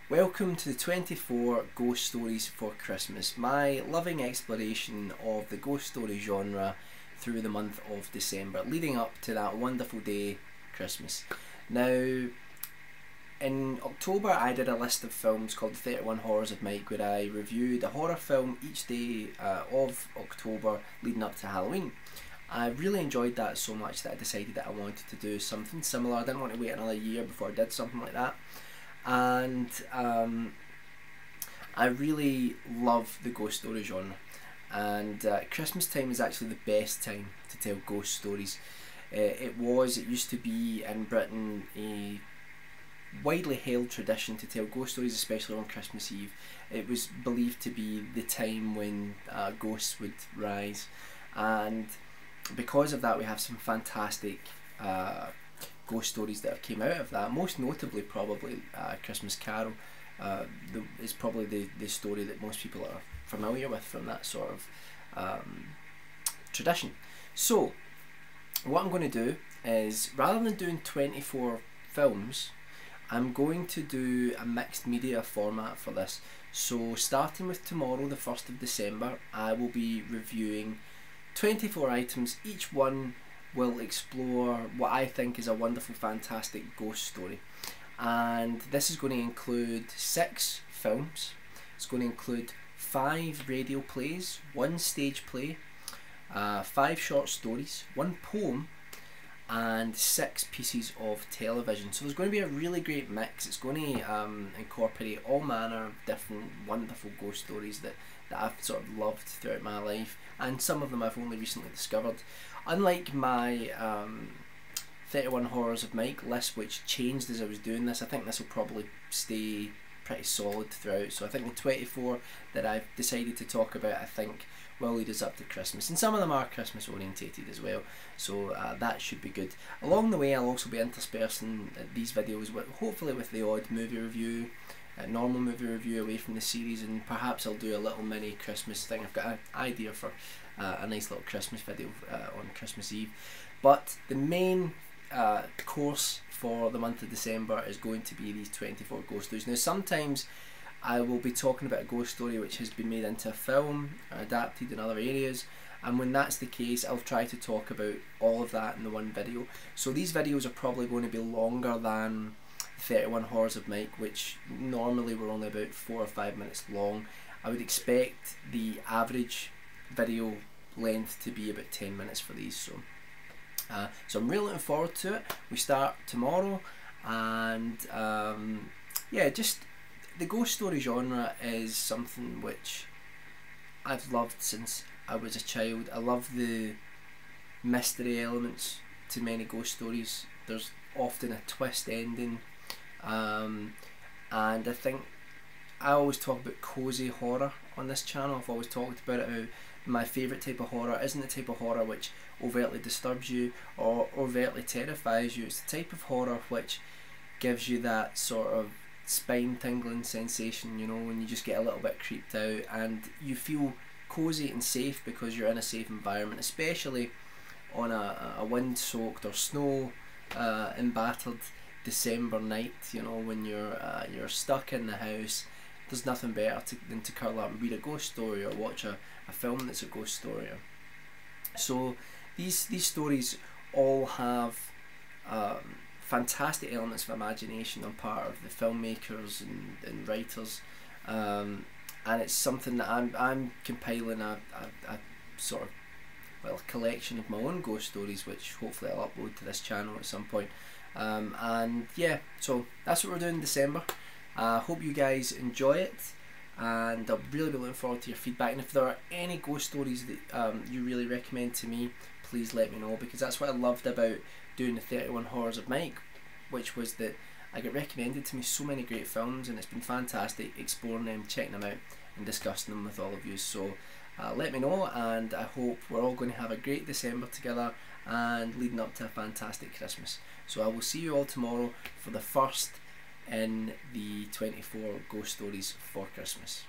Welcome to the 24 Ghost Stories for Christmas, my loving exploration of the ghost story genre through the month of December, leading up to that wonderful day, Christmas. Now, in October I did a list of films called 31 Horrors of Mike, where I reviewed a horror film each day of October leading up to Halloween. I really enjoyed that so much that I decided that I wanted to do something similar. I didn't want to wait another year before I did something like that. And I really love the ghost story genre, and Christmas time is actually the best time to tell ghost stories. It used to be in Britain a widely held tradition to tell ghost stories, especially on Christmas Eve. It was believed to be the time when ghosts would rise, and because of that we have some fantastic ghost stories that have came out of that. Most notably probably Christmas Carol is probably the story that most people are familiar with from that sort of tradition. So what I'm going to do is, rather than doing 24 films, I'm going to do a mixed media format for this. So starting with tomorrow, the 1st of December, I will be reviewing 24 items. Each one will explore what I think is a wonderful, fantastic ghost story. And this is going to include 6 films. It's going to include 5 radio plays, 1 stage play, 5 short stories, 1 poem, and 6 pieces of television. So there's going to be a really great mix. It's going to incorporate all manner of different wonderful ghost stories that I've sort of loved throughout my life, and some of them I've only recently discovered. Unlike my 31 Horrors of Mike list, which changed as I was doing this, I think this will probably stay pretty solid throughout. So I think the 24 that I've decided to talk about, I think, will lead us up to Christmas, and some of them are Christmas orientated as well, so that should be good. Along the way I'll also be interspersing these videos hopefully with the odd movie review, normal movie review away from the series, and perhaps I'll do a little mini Christmas thing. I've got an idea for a nice little Christmas video on Christmas Eve. But the main course for the month of December is going to be these 24 ghost stories. Now sometimes I will be talking about a ghost story which has been made into a film or adapted in other areas, and when that's the case I'll try to talk about all of that in the one video. So these videos are probably going to be longer than 31 Horrors of Mike, which normally were only about 4 or 5 minutes long. I would expect the average video length to be about 10 minutes for these. So I'm really looking forward to it. We start tomorrow, and yeah, just the ghost story genre is something which I've loved since I was a child. I love the mystery elements to many ghost stories. There's often a twist ending, and I think I always talk about cozy horror on this channel. I've always talked about it, how my favourite type of horror isn't the type of horror which overtly disturbs you or overtly terrifies you. It's the type of horror which gives you that sort of spine tingling sensation, you know, when you just get a little bit creeped out and you feel cozy and safe because you're in a safe environment, especially on a wind-soaked or snow embattled December night. You know, when you're stuck in the house, there's nothing better than to curl up and read a ghost story or watch a film that's a ghost story. So these stories all have fantastic elements of imagination on part of the filmmakers and writers, and it's something that I'm compiling a sort of, well, collection of my own ghost stories, which hopefully I'll upload to this channel at some point. And yeah, so that's what we're doing in December. Hope you guys enjoy it, and I'll really be looking forward to your feedback. And if there are any ghost stories that you really recommend to me, please let me know, because that's what I loved about doing the 31 Horrors of Mike, which was that I get recommended to me so many great films, and it's been fantastic exploring them, checking them out and discussing them with all of you. So let me know, and I hope we're all going to have a great December together and leading up to a fantastic Christmas. So I will see you all tomorrow for the first in the 24 ghost stories for Christmas.